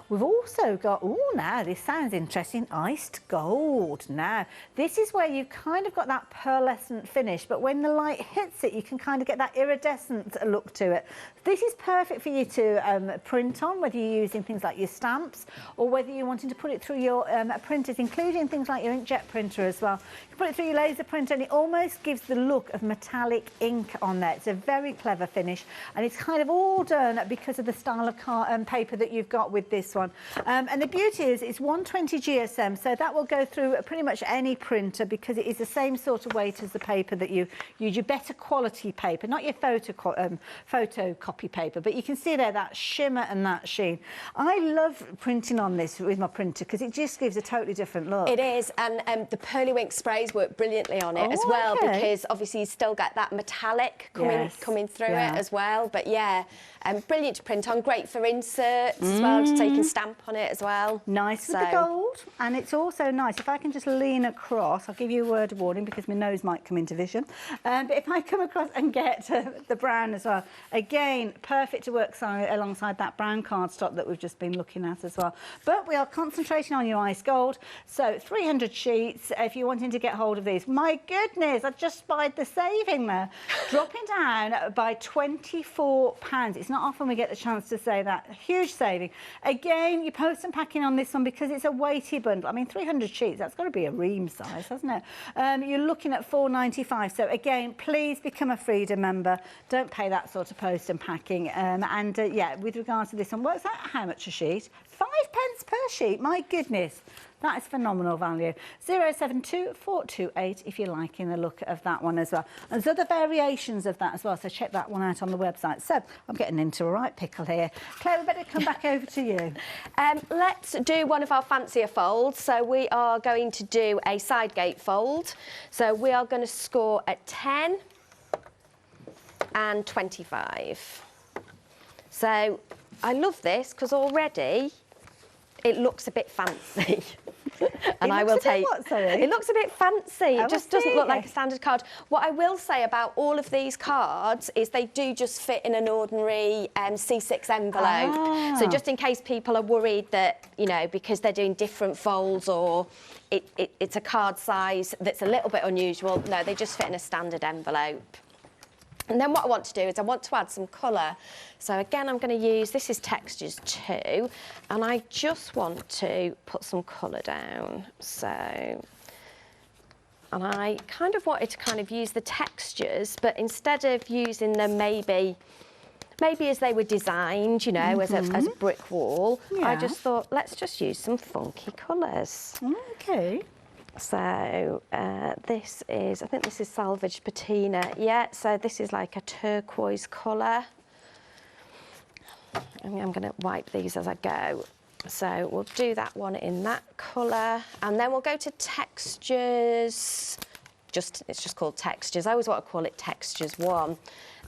We've also got, oh, now this sounds interesting, iced gold. Now, this is where you've kind of got that pearlescent finish, but when the light hits it, you can kind of get that iridescent look to it. This is perfect for you to print on, whether you're using things like your stamps or whether you're wanting to put it through your printers, including things like your inkjet printer as well. You put it through your laser printer and it almost gives the look of metallic ink on there. It's a very clever finish, and it's kind of all done because of the style of paper that you've got with this one. And the beauty is it's 120 GSM, so that will go through pretty much any printer because it is the same sort of weight as the paper that you use, your better quality paper, not your photocopy paper, but you can see there that shimmer and that sheen. I love printing on this with my printer because it just gives a totally different look. It is, and the Pearly Wink sprays work brilliantly on it as well, because obviously you still get that metallic coming through it as well. But yeah, brilliant to print on, great for inserts as well, so you can stamp on it as well. Nice with the gold, and it's also nice. If I can just lean across, I'll give you a word of warning because my nose might come into vision. But if I come across and get the brown as well, again, perfect to work alongside that brown cardstock that we've just been looking at as well. But we are concentrating on your ice gold, so 300 sheets if you're wanting to get hold of these. My goodness, I just spied the saving there. Dropping down by £24. It's not often we get the chance to say that. Huge saving. Again, you post and packing on this one because it's a weighty bundle. I mean, 300 sheets, that's got to be a ream size, hasn't it? You're looking at £4.95. So again, please become a Freedom member. Don't pay that sort of post and packing. Yeah, with regards to this one, works out how much a sheet? 5 pence per sheet. My goodness. That is phenomenal value. 072428 if you're liking the look of that one as well. And there's other variations of that as well, so check that one out on the website. So I'm getting into a right pickle here. Claire, we better come back over to you. Let's do one of our fancier folds. So we are going to do a side gate fold. So we are going to score at 10 and 25. So I love this because already it looks a bit fancy. And I will take. What, sorry? It looks a bit fancy. It just doesn't look like a yes. standard card. What I will say about all of these cards is they do just fit in an ordinary C6 envelope. So just in case people are worried that, you know, because they're doing different folds or it's a card size that's a little bit unusual, no, they just fit in a standard envelope. And then what I want to do is I want to add some colour. So again, I'm going to use, this is Textures 2, and I just want to put some colour down. So, and I kind of wanted to kind of use the textures, but instead of using them maybe as they were designed, you know, as a brick wall, I just thought, let's just use some funky colours. Okay. So this is, I think this is Salvage Patina. Yeah, so this is like a turquoise colour. And I'm going to wipe these as I go. So we'll do that one in that colour. And then we'll go to Textures. It's just called Textures. I always want to call it Textures 1.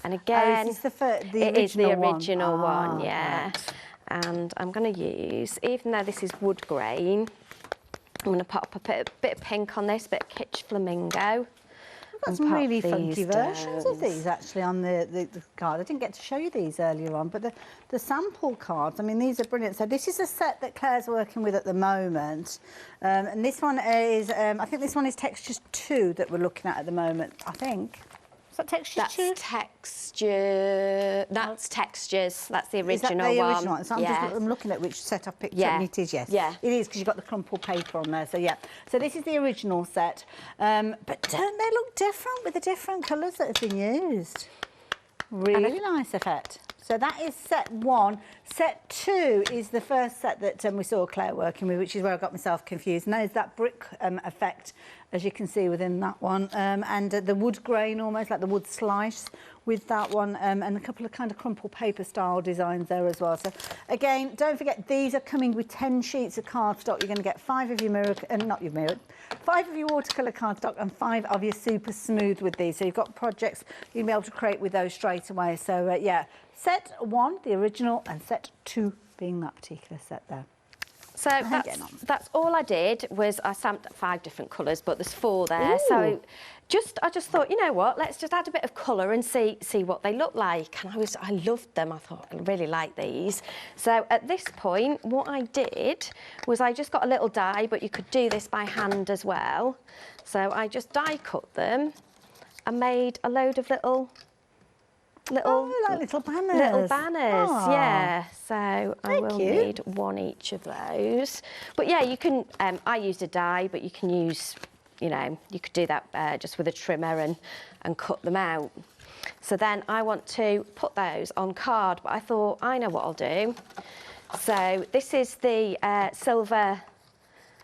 And again, is this the it is the original one, one, yeah. Right. And I'm going to use, even though this is wood grain, I'm going to pop a bit of pink on this, bit of Kitsch Flamingo. We've got some really funky versions of these actually on the card. I didn't get to show you these earlier on, but the sample cards, I mean, these are brilliant. So this is a set that Claire's working with at the moment. And this one is, I think this one is Textures 2 that we're looking at the moment, I think. Is that Textures 2? That's Textures. That's the original is that the original one? So I'm looking at which set I've picked up, and it is, yes. Yeah. It is, because you've got the crumpled paper on there, so yeah. So this is the original set. But don't they look different with the different colours that have been used? Really nice effect. So that is set 1. Set 2 is the first set that we saw Claire working with, which is where I got myself confused. And that is that brick effect, as you can see within that one, and the wood grain, almost like the wood slice with that one, and a couple of kind of crumpled paper style designs there as well. So again, don't forget, these are coming with 10 sheets of cardstock. You're going to get 5 of your mirror, 5 of your watercolour cardstock and 5 of your super smooth with these. So you've got projects you're going to be able to create with those straight away. So yeah, set 1, the original, and set 2 being that particular set there. So that's all I did was I stamped 5 different colours, but there's 4 there. Ooh. So I just thought, you know what, let's just add a bit of colour and see what they look like. And I loved them. I thought I really like these. So at this point, what I did was I just got a little die, but you could do this by hand as well. So I just die cut them and made a load of little like little banners. Little banners, yeah. So I will need 1 each of those. But yeah, you can, I used a die, but you can use, you know, you could do that just with a trimmer and cut them out. So then I want to put those on card, but I thought, I know what I'll do. So this is the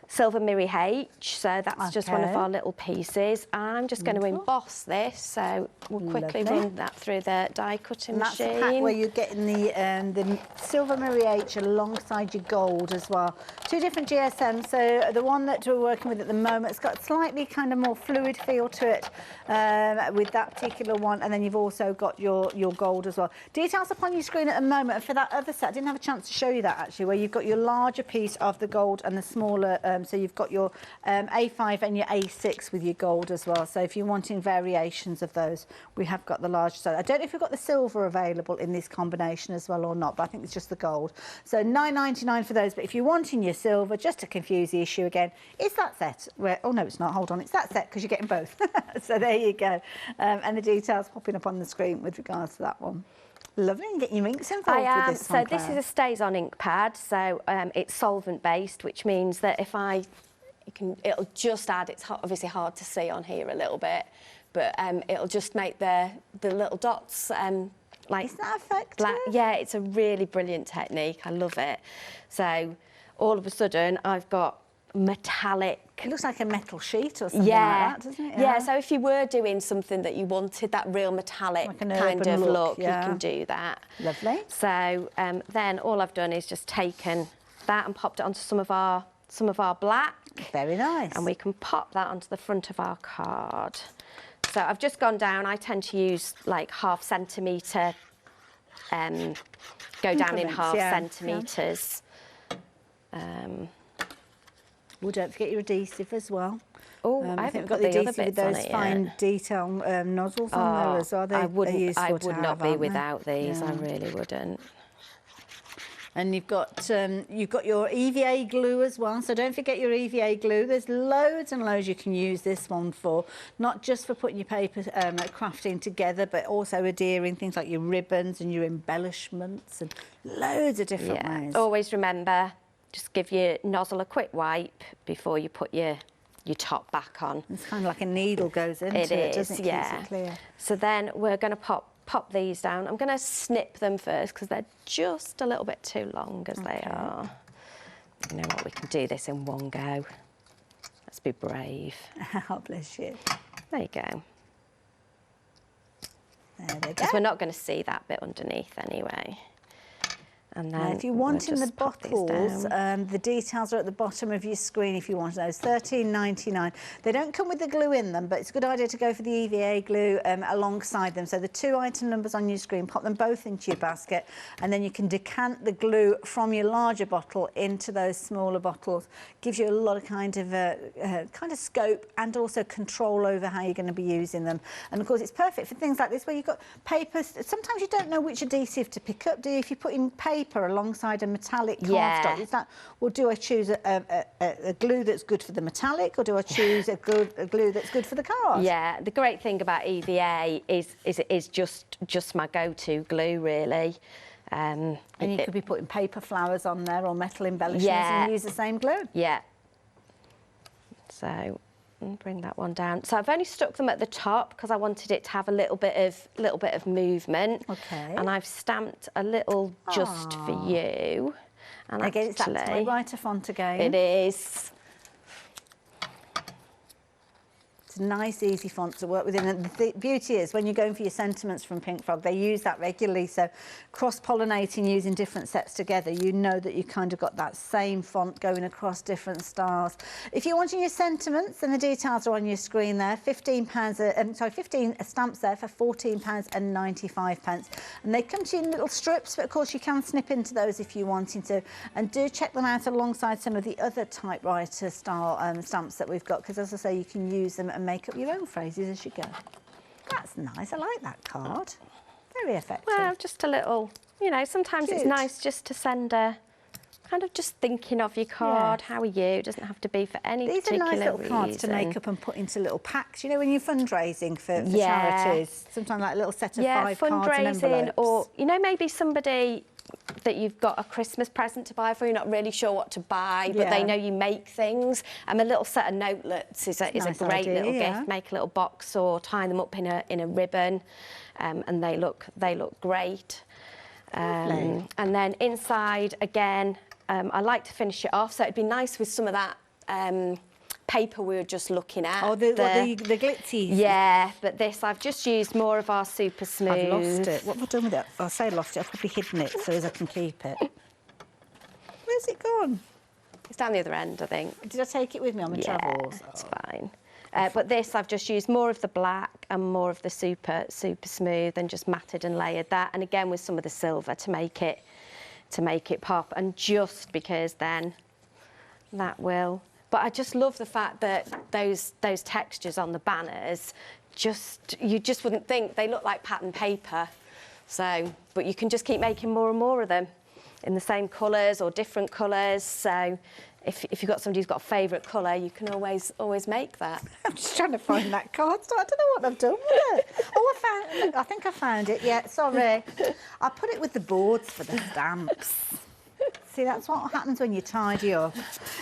Silver Mirror H, so that's just one of our little pieces. I'm just going to emboss this, so we'll quickly run that through the die cutting machine. That's the pack where you're getting the Silver Mirror H alongside your gold as well. 2 different GSMs, so the one that we're working with at the moment, it's got slightly kind of more fluid feel to it with that particular one, and then you've also got your gold as well. Details up on your screen at the moment, and for that other set, I didn't have a chance to show you that actually, where you've got your larger piece of the gold and the smaller so you've got your A5 and your A6 with your gold as well. So if you're wanting variations of those, we have got the large size. I don't know if we've got the silver available in this combination as well or not, but I think it's just the gold. So £9.99 for those. But if you're wanting your silver, just to confuse the issue again, it's that set where, oh no, it's not, hold on, it's that set because you're getting both. So there you go. And the details popping up on the screen with regards to that one. Lovely, and get your inks involved with this one, so this is a stays-on ink pad, so it's solvent-based, which means that if it'll just add, it's obviously hard to see on here a little bit, but it'll just make the little dots like... Isn't that effective? Yeah, it's a really brilliant technique, I love it. So all of a sudden I've got metallic... It looks like a metal sheet or something like that, doesn't it? Yeah, so if you were doing something that you wanted, that real metallic like kind of look, you can do that. Lovely. So then all I've done is just taken that and popped it onto some of our black. Very nice. And we can pop that onto the front of our card. So I've just gone down, I tend to use like ½ centimetre, go down in half centimetres. Well, don't forget your adhesive as well. Oh, I think haven't we've got the the other adhesive with bits on those it fine yet. detail nozzles on there as well. I would to not have, be aren't they? without these. Yeah. I really wouldn't. And you've got your EVA glue as well, so don't forget your EVA glue. There's loads and loads you can use this one for, not just for putting your paper crafting together, but also adhering things like your ribbons and your embellishments and loads of different ways. Always remember, just give your nozzle a quick wipe before you put your top back on. It's kind of like a needle goes into it, doesn't it? Yeah. Keeps it clear. So then we're going to pop these down. I'm going to snip them first because they're just a little bit too long as they are. You know what, we can do this in one go. Let's be brave. Oh, bless you. There you go. There they go. Because we're not going to see that bit underneath anyway. And then now, if you want in the bottles, down. the details are at the bottom of your screen if you want those. $13.99. They don't come with the glue in them, but it's a good idea to go for the EVA glue alongside them. So the 2 item numbers on your screen, pop them both into your basket, and then you can decant the glue from your larger bottle into those smaller bottles. Gives you a lot of kind of scope and also control over how you're going to be using them. And of course, it's perfect for things like this where you've got paper. Sometimes you don't know which adhesive to pick up, do you? If you put in paper alongside a metallic cardstock, is that, well, do I choose a glue that's good for the metallic, or do I choose a glue that's good for the card? Yeah, the great thing about EVA is it is just my go-to glue, really. And you could be putting paper flowers on there or metal embellishments and use the same glue. Yeah. So bring that one down. So I've only stuck them at the top because I wanted it to have a little bit of movement. Okay. And I've stamped a little just for you. And again, it's that typewriter font again. It is. It's a nice, easy font to work with. And the beauty is, when you're going for your sentiments from Pink Frog, they use that regularly. So cross-pollinating, using different sets together, you know that you kind of got that same font going across different styles. If you're wanting your sentiments, then the details are on your screen there. 15 stamps there for £14.95. And they come to you in little strips, but of course you can snip into those if you're wanting to. And do check them out alongside some of the other typewriter style stamps that we've got, because as I say, you can use them and make up your own phrases as you go. That's nice. I like that card. Very effective. Well, just a little, you know, sometimes Cute. it's nice just to send a kind of just thinking of your card. How are you? It doesn't have to be for any particular reason. These are nice little cards to make up and put into little packs. You know, when you're fundraising for charities, sometimes like a little set of 5 cards and envelopes. Fundraising, or, you know, maybe somebody that you've got a Christmas present to buy for, you're not really sure what to buy, but they know you make things. And a little set of notelets is a great little gift. Make a little box or tie them up in a ribbon, and they look great. And then inside again, I like to finish it off, so it'd be nice with some of that paper we were just looking at. Oh, the glitzy. Yeah, but this, I've just used more of our super smooth. I've lost it. What have I done with it? I say lost it. I've probably hidden it so as I can keep it. Where's it gone? It's down the other end, I think. Did I take it with me on my travels? Yeah, it's fine. But this, I've just used more of the black and more of the super smooth, and just matted and layered that. And again, with some of the silver to make it pop. And just because then that will. But I just love the fact that those textures on the banners, you just wouldn't think they look like pattern paper. So, but you can just keep making more and more of them in the same colours or different colours. So if you've got somebody who's got a favourite colour, you can always make that. I'm just trying to find that card. So I don't know what I've done with it. Oh, I think I found it. Yeah, sorry. I put it with the boards for the stamps. See, that's what happens when you tidy up.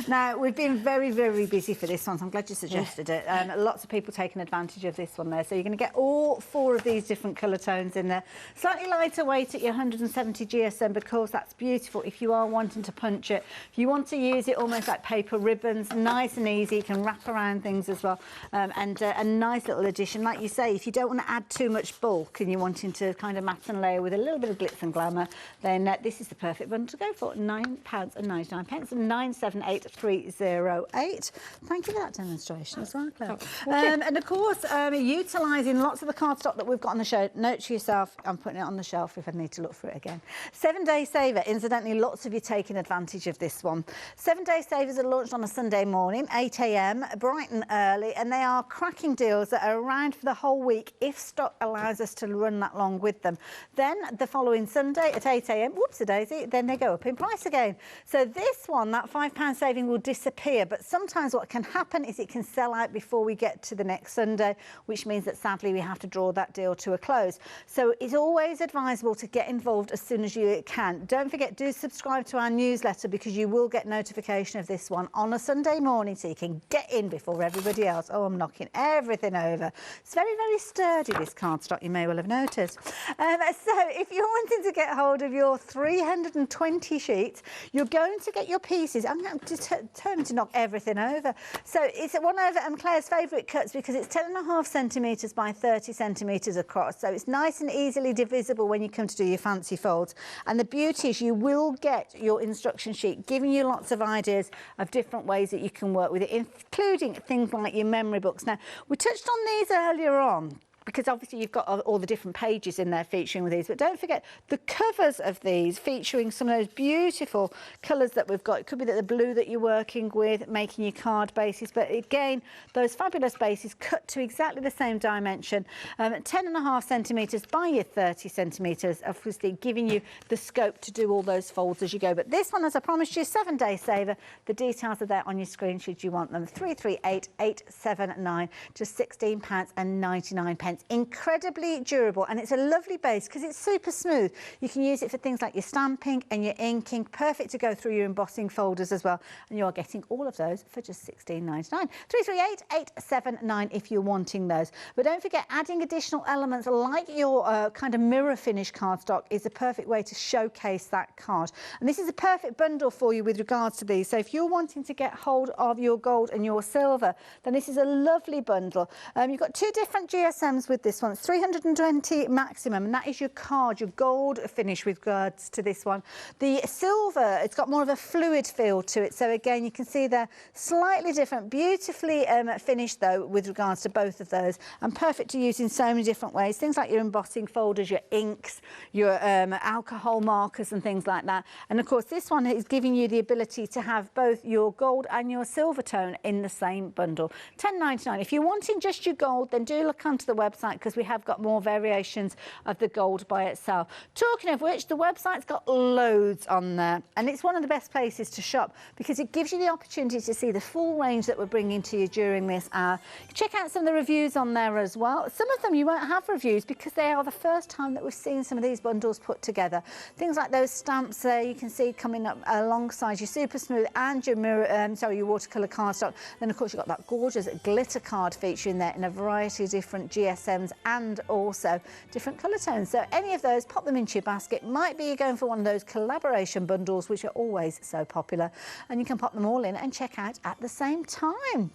Now, we've been very, very busy for this one, so I'm glad you suggested it. Lots of people taking advantage of this one there. So you're going to get all 4 of these different colour tones in there. Slightly lighter weight at your 170 GSM, because that's beautiful if you are wanting to punch it. If you want to use it almost like paper ribbons, nice and easy. You can wrap around things as well. And a nice little addition. Like you say, if you don't want to add too much bulk and you're wanting to kind of mat and layer with a little bit of glitz and glamour, then this is the perfect one to go for. £9.99, 978308. Thank you for that demonstration as well, Claire. And of course, utilising lots of the cardstock that we've got on the show. Note to yourself, I'm putting it on the shelf if I need to look for it again. 7-day saver. Incidentally, lots of you taking advantage of this one. 7-day savers are launched on a Sunday morning, 8 a.m, bright and early, and they are cracking deals that are around for the whole week if stock allows us to run that long with them. Then the following Sunday at 8 a.m, whoops-a-daisy, then they go up in price again. So this one, that £5 saving will disappear, but sometimes what can happen is it can sell out before we get to the next Sunday, which means that sadly we have to draw that deal to a close. So it's always advisable to get involved as soon as you can. Don't forget, do subscribe to our newsletter because you will get notification of this one on a Sunday morning so you can get in before everybody else. Oh, I'm knocking everything over. It's very, very sturdy, this cardstock, you may well have noticed. So if you're wanting to get hold of your 320 sheets, you're going to get your pieces. I'm determined to knock everything over. So it's one of Claire's favourite cuts because it's 10.5 centimetres by 30 centimetres across. So it's nice and easily divisible when you come to do your fancy folds. And the beauty is you will get your instruction sheet giving you lots of ideas of different ways that you can work with it, including things like your memory books. Now, we touched on these earlier on, because obviously you've got all the different pages in there featuring with these, but don't forget the covers of these featuring some of those beautiful colours that we've got. It could be that the blue that you're working with, making your card bases, but again, those fabulous bases cut to exactly the same dimension, 10.5 centimetres by your 30 centimetres, obviously giving you the scope to do all those folds as you go. But this one, as I promised you, 7-day saver. The details are there on your screen should you want them. 338879, just £16.99. Incredibly durable, and it's a lovely base because it's super smooth. You can use it for things like your stamping and your inking, perfect to go through your embossing folders as well, and you're getting all of those for just £16.99. 338879 if you're wanting those. But don't forget, adding additional elements like your kind of mirror finish cardstock is a perfect way to showcase that card, and this is a perfect bundle for you with regards to these. So if you're wanting to get hold of your gold and your silver, then this is a lovely bundle. You've got two different GSMs with this one. It's 320 maximum, and that is your card, your gold finish with regards to this one. The silver, it's got more of a fluid feel to it, so again you can see they're slightly different, beautifully finished though with regards to both of those, and perfect to use in so many different ways, things like your embossing folders, your inks, your alcohol markers and things like that. And of course this one is giving you the ability to have both your gold and your silver tone in the same bundle. £10.99. If you're wanting just your gold, then do look onto the website because we have got more variations of the gold by itself. Talking of which, the website's got loads on there, and it's one of the best places to shop because it gives you the opportunity to see the full range that we're bringing to you during this hour. Check out some of the reviews on there as well. Some of them you won't have reviews because they are the first time that we've seen some of these bundles put together. Things like those stamps there you can see coming up alongside your super smooth and your mirror, your watercolour cardstock. Then of course you've got that gorgeous glitter card feature in there in a variety of different GSMs and also different colour tones. So any of those, pop them into your basket. Might be you're going for one of those collaboration bundles which are always so popular, and you can pop them all in and check out at the same time.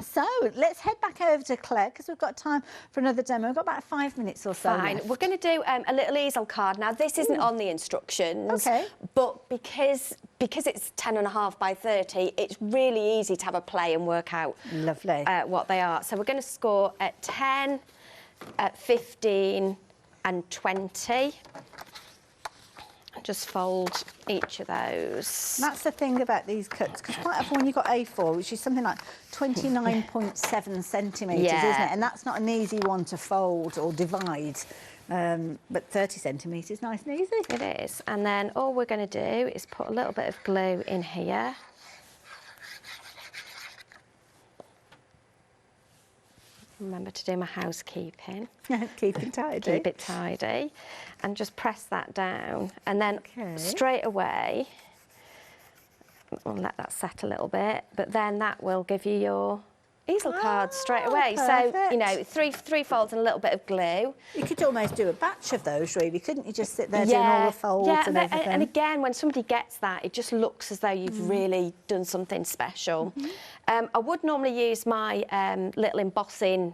So let's head back over to Claire because we've got time for another demo. We've got about 5 minutes or so. Fine. Left. We're going to do a little easel card. Now this isn't on the instructions, okay, but because it's 10.5 by 30, it's really easy to have a play and work out lovely what they are. So we're going to score at 10, at 15 and 20. Just fold each of those. That's the thing about these cuts, because quite often when you've got A4, which is something like 29.7 centimetres, isn't it? And that's not an easy one to fold or divide. But 30 centimetres, nice and easy. It is. And then all we're going to do is put a little bit of glue in here. Remember to do my housekeeping. Keep it tidy. Keep it tidy. And just press that down. And then straight away, we'll let that set a little bit, but then that will give you your easel cards straight away. Perfect. So, you know, three folds and a little bit of glue. You could almost do a batch of those, really, couldn't you? Just sit there doing all the folds and everything. And again, when somebody gets that, it just looks as though you've really done something special. I would normally use my little embossing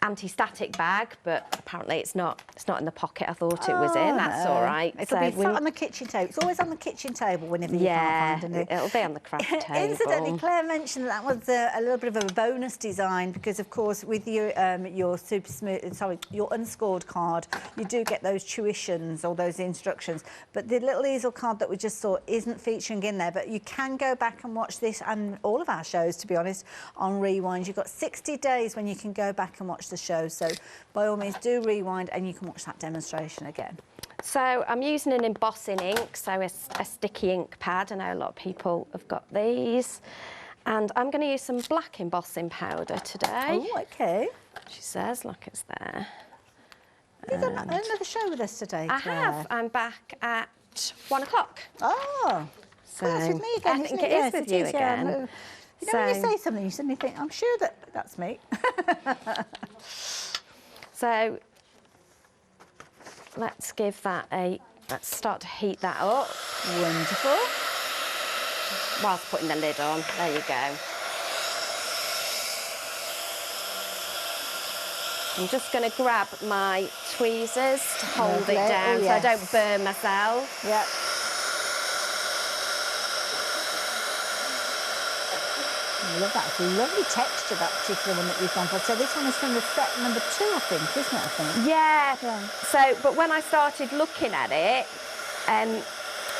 anti-static bag, but apparently it's not in the pocket I thought it was in. That's all right. It'll be sat on the kitchen table. It's always on the kitchen table whenever you can't find it. It'll be on the craft table. Incidentally, Claire mentioned that was a little bit of a bonus design because, of course, with your super smooth, your unscored card, you do get those tuitions or those instructions. But the little easel card that we just saw isn't featuring in there. But you can go back and watch this and all of our shows, to be honest, on Rewind. You've got 60 days when you can go back and watch the show. So by all means, do rewind and you can watch that demonstration again. So I'm using an embossing ink, so a sticky ink pad. I know a lot of people have got these. And I'm going to use some black embossing powder today. Oh, OK. She says, look, it's there. Have you got another show with us today, Claire? I have. I'm back at 1 o'clock. Oh, so that's with me again, I think it is with you again. Yeah. You know, when you say something, you suddenly think, I'm sure that's me. So let's give that let's start to heat that up. Wonderful. Whilst putting the lid on. There you go. I'm just going to grab my tweezers to hold it down so I don't burn myself. Yep. I love that. It's a lovely texture, that particular one that you've gone for. So this one is from the set number 2, I think, isn't it? I think. Yeah. So, but when I started looking at it,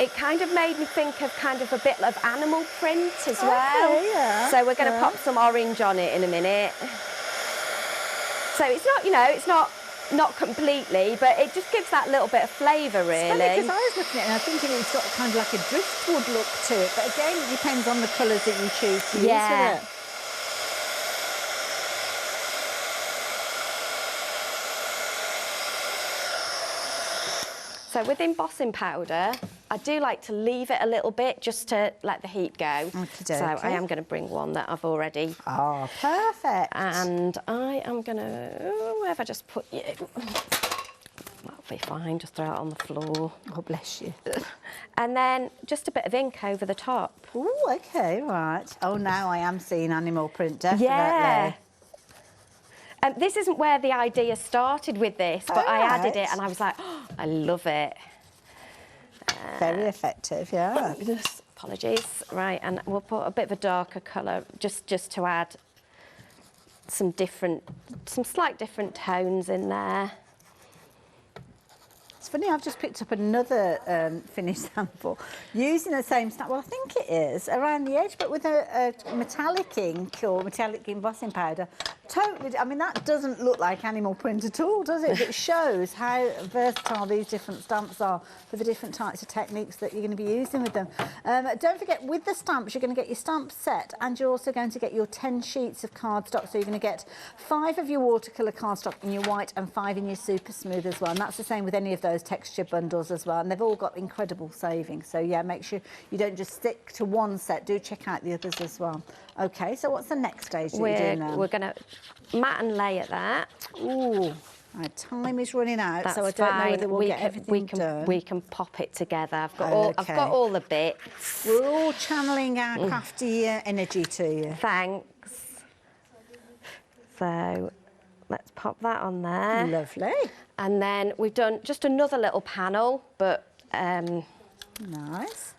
it kind of made me think of kind of a bit of animal print as well. Okay, yeah. So we're going to pop some orange on it in a minute. So it's not, you know, it's not completely, but it just gives that little bit of flavour, really. Because I was looking at it and I think it's got kind of like a driftwood look to it, but again, it depends on the colours that you choose to use with it. So with embossing powder, I do like to leave it a little bit just to let the heat go. So I am going to bring one that I've already... Oh, perfect. And I am going to... where have I just put you? That'll be fine, just throw it on the floor. Oh, bless you. And then just a bit of ink over the top. Oh, OK, right. Oh, now I am seeing animal print, definitely. Yeah. This isn't where the idea started with this, but I added it and I was like, oh, I love it. Very effective, yeah. Apologies. Right, and we'll put a bit of a darker colour just to add some slight different tones in there. It's funny, I've just picked up another finished sample using the same stamp. Well, I think it is around the edge, but with a metallic ink or metallic embossing powder. Totally, I mean, that doesn't look like animal print at all, does it? It shows how versatile these different stamps are for the different types of techniques that you're going to be using with them. Don't forget, with the stamps, you're going to get your stamp set and you're also going to get your 10 sheets of cardstock. So you're going to get 5 of your watercolour cardstock in your white and 5 in your super smooth as well. And that's the same with any of those texture bundles as well. And they've all got incredible savings. So, yeah, make sure you don't just stick to one set. Do check out the others as well. OK, so what's the next stage that you're doing now? We're going to mat and layer that. Ooh, my time is running out, so I don't know whether we'll get everything done. We can pop it together. I've got all the bits. We're all channeling our crafty energy to you. Thanks. So let's pop that on there. Lovely. And then we've done just another little panel, but nice.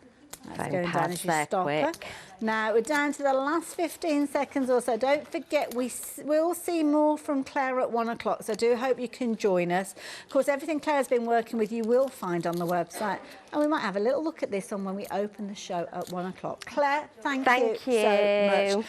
That's going down as you there stop quick. it. Now we're down to the last 15 seconds or so. Don't forget, we'll see more from Claire at 1 o'clock, so do hope you can join us. Of course, everything Claire's been working with you will find on the website, and we might have a little look at this on when we open the show at 1 o'clock. Claire, thank you so much.